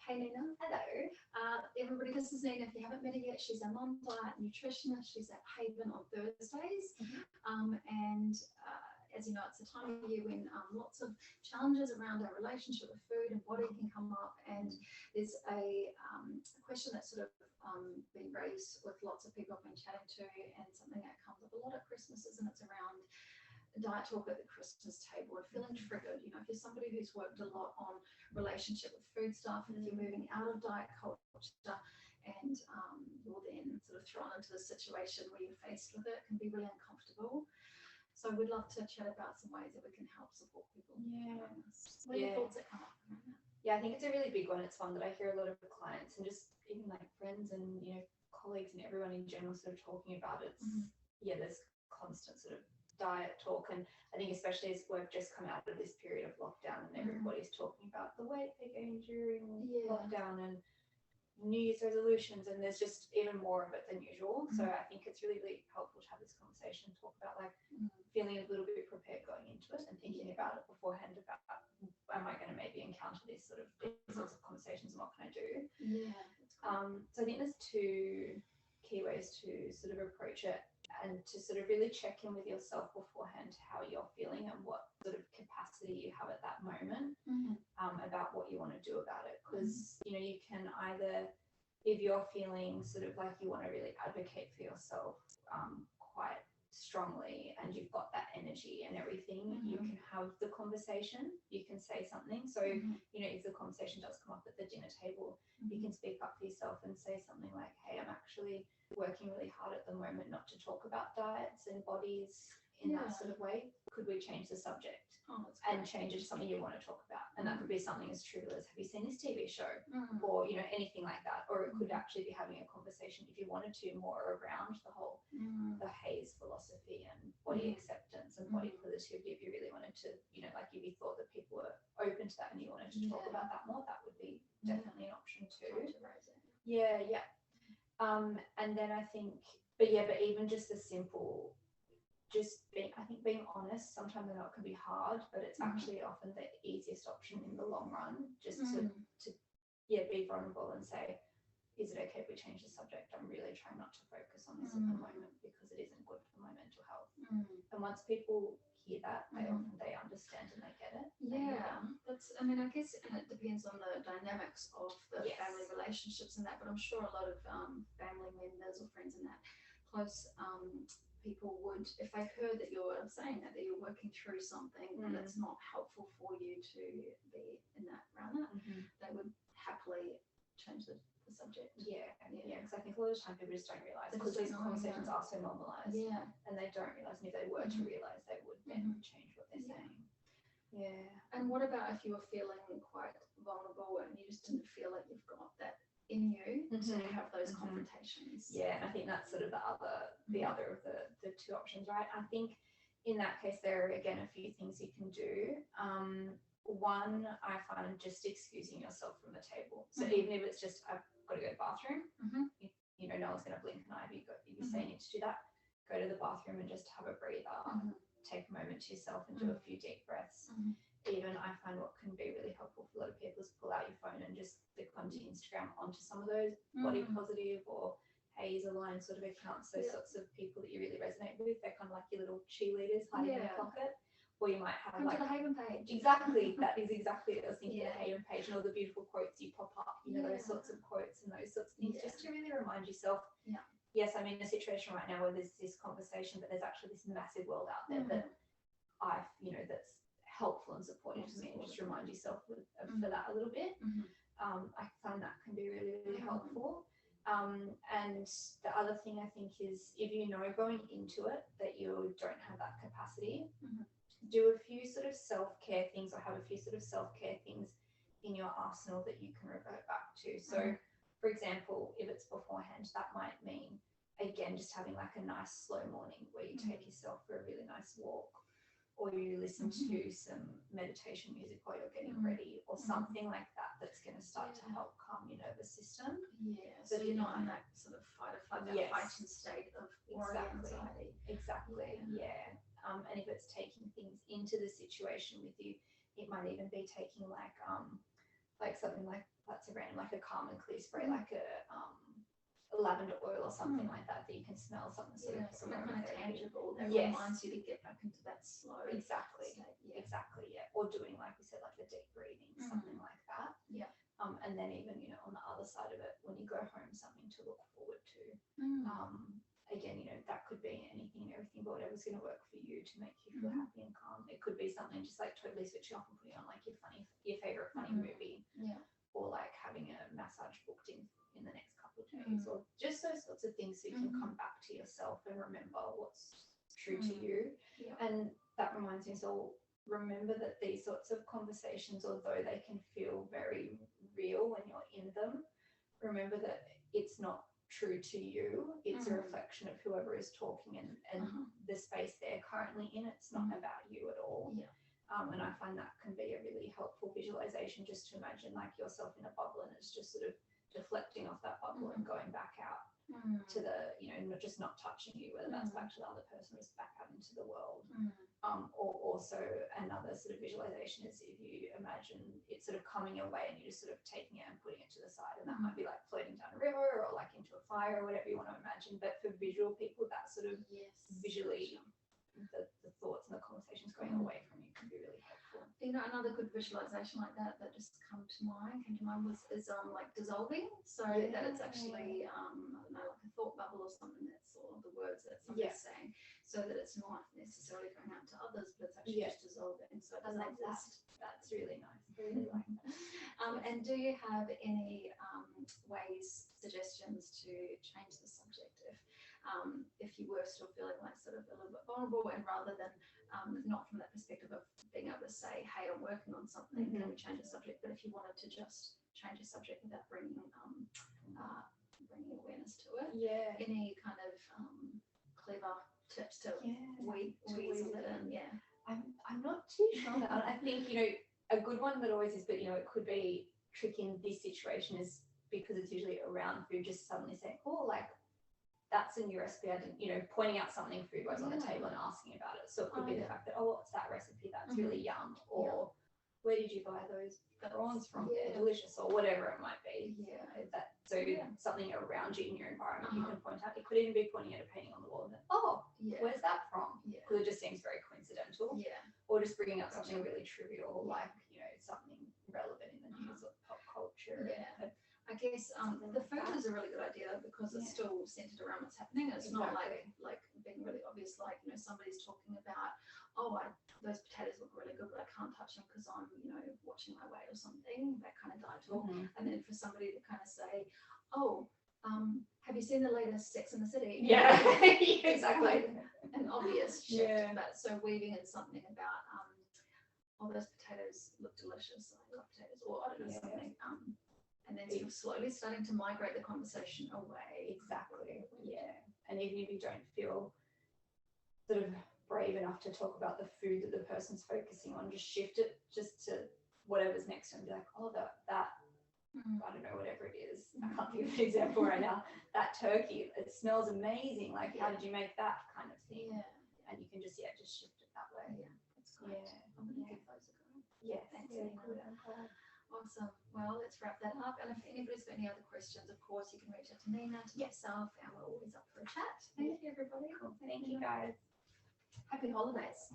Hey Nina. Hello. Everybody, this is Nina. If you haven't met her yet, she's a mom diet nutritionist. She's at Haven on Thursdays. And as you know, it's a time of year when lots of challenges around our relationship with food and body can come up. And there's a question that's sort of been raised with lots of people I've been chatting to, and something that comes up a lot at Christmases, and it's around diet talk at the Christmas table and feeling triggered. You know, if you're somebody who's worked a lot on relationship with food stuff, and if you're moving out of diet culture and you're then sort of thrown into the situation where you're faced with it, can be really uncomfortable. So we'd love to chat about some ways that we can help support people. Yeah. What are your thoughts that come up around that? Yeah, I think it's a really big one. It's one that I hear a lot of clients and just even like friends and, colleagues and everyone in general sort of talking about it. There's constant sort of diet talk, and I think especially as we've just come out of this period of lockdown and everybody's talking about the weight they gained during lockdown and New Year's resolutions, and there's just even more of it than usual. So I think it's really, really helpful to have this conversation, talk about like feeling a little bit prepared going into it and thinking about it beforehand about am I going to maybe encounter these sorts of conversations and what can I do? So I think there's two key ways to sort of approach it, and to sort of really check in with yourself beforehand how you're feeling and what sort of capacity you have at that moment about what you want to do about it. Because you can either, if you're feeling sort of like you want to really advocate for yourself quite strongly and you've got that energy and everything, you can have the conversation, you can say something. So if the conversation does come up at the dinner table, you can speak up for yourself and say something like, hey, I'm actually working really hard at the moment not to talk about diets and bodies in that sort of way. Could we change the subject and change it to something you want to talk about? And that could be something as trivial as, have you seen this TV show? Or anything like that. Or it could actually be having a conversation, if you wanted to, more around the whole the haze philosophy and body acceptance and body positivity. If you really wanted to, like if you thought that people were open to that and you wanted to talk about that more, that would be definitely an option too. And then I think, but even just the simple, being honest, sometimes I know it can be hard, but it's actually often the easiest option in the long run, just to be vulnerable and say, is it okay if we change the subject? I'm really trying not to focus on this at the moment because it isn't good for my mental health. And once people hear that, they understand and they get it. I guess, and it depends on the dynamics of the family relationships and that, but I'm sure a lot of family members or friends and that close people would, if they've heard that you're saying that you're working through something that's not helpful for you to be in that around that, they would happily change the subject. Because I think a lot of the time people just don't realise, because these conversations are so normalised, and they don't realise, and if they were to realise, they would then change what they're saying. And what about if you were feeling quite vulnerable and you just didn't feel like you've got that in you to have those confrontations? And I think that's sort of the other of the two options, right? I think in that case there are again a few things you can do. One, I find just excusing yourself from the table. So even if it's just, I've got to go to the bathroom, no one's going to blink an eye if you say you need to do that, go to the bathroom and just have a breather, take a moment to yourself and do a few deep breaths. Even I find what can be really helpful for a lot of people is pull out your phone and just click onto Instagram, onto some of those body positive or haze aligned sort of accounts, those sorts of people that you really resonate with. They're kind of like your little cheerleaders hiding in your pocket. Or you might have come to the Haven page. Exactly, that is exactly what I was thinking, the Haven page and all the beautiful quotes you pop up, those sorts of quotes and those sorts of things, just to really remind yourself, yes, I'm in a situation right now where there's this conversation, but there's actually this massive world out there that that's helpful and supportive to me, and just remind yourself for that a little bit. I find that can be really, really helpful. And the other thing I think is, if you know going into it that you don't have that capacity, do a few sort of self-care things, or have a few sort of self-care things in your arsenal that you can revert back to. So for example, if it's beforehand, that might mean, again, just having like a nice slow morning where you take yourself for a really nice walk, or you listen to some meditation music while you're getting ready, or something like that that's going to start to help calm your nervous system. So you're not in that sort of fight or flight, that fighting state of worry and anxiety. And if it's taking things into the situation with you, it might even be taking like like something like that's a random, like a calm and clear spray, like a lavender oil or something like that you can smell, something sort of something kind of tangible that Yes. reminds you to get back into that slow exactly state. exactly or doing, like we said, like the deep breathing, something like that. And then even, you know, on the other side of it, when you go home, something to look forward to. Again, you know, that could be anything and everything, but whatever's going to work for you to make you feel happy and calm. It could be something just like totally switching off and putting on like your favorite funny movie, or like having a massage booked in the next couple of days, or just those sorts of things, so you can come back to yourself and remember what's true to you. And that reminds me, so remember that these sorts of conversations, although they can feel very real when you're in them, remember that it's not true to you. It's a reflection of whoever is talking and the space they're currently in. It's not about you at all. And I find that can be a really helpful visualization, just to imagine like yourself in a bubble, and it's just sort of deflecting off that bubble and going back out to the, you know, not touching you, whether that's back to the other person or just back out into the world. Or also another sort of visualization is if you imagine it sort of coming your way and you're just sort of taking it and putting it to the side, and that might be like floating down a river or like into a fire or whatever you want to imagine. But for visual people, that sort of visually the thoughts and the conversations going away from you can be really helpful. You know, another good visualization like that just came to mind is like dissolving, so that it's actually I don't know, like a thought bubble or something, that's all the words that somebody's saying, so that it's not necessarily going out to others, but it's actually just dissolving, so it doesn't exist. That's really nice. I really like that. And do you have any ways, suggestions to change the subject if you were still feeling like sort of a little bit vulnerable, and rather than not from that perspective of being able to say, hey, I'm working on something, can we change the subject, but if you wanted to just change the subject without bringing awareness to it, any kind of clever tips to weasel it in? I'm not too sure on that. I think, you know, a good one that always is, but you know, it could be tricky in this situation, is because it's usually around food, just suddenly saying, oh, like that's a new recipe. I didn't, you know, pointing out something food was on the table and asking about it. So it could be the fact that, oh, what's that recipe? That's really yum. Or where did you buy those prawns from? They're delicious, or whatever it might be. Something around you in your environment you can point out. It could even be pointing at a painting on the wall and then, where's that from? Because it just seems very coincidental. Or just bringing up something really trivial, like, you know, something relevant in the news or pop culture. I guess the food is a really good idea, because it's still centered around what's happening. It's not like being really obvious, like, you know, somebody's talking about, those potatoes look really good, but I can't touch them because I'm, you know, watching my weight or something, that kind of diet talk. And then for somebody to kind of say, have you seen the latest Sex and the City? Exactly. An obvious shift, but so weaving in something about, those potatoes look delicious, I love potatoes, or I don't know, something. And then sort of slowly starting to migrate the conversation away. Exactly. And even if you don't feel sort of brave enough to talk about the food that the person's focusing on, just shift it just to whatever's next to them. Be like, that I don't know, whatever it is. I can't think of an example right now. That turkey, it smells amazing. Like, how did you make that, kind of thing? And you can just shift it that way. That's great. I'm going to give those a go. Thanks, Nina. I'm glad. Awesome. Well, let's wrap that up. And if anybody's got any other questions, of course, you can reach out to Nina, to myself, and we're always up for a chat. Thank you, everybody. Cool. Thank you, guys. Happy holidays.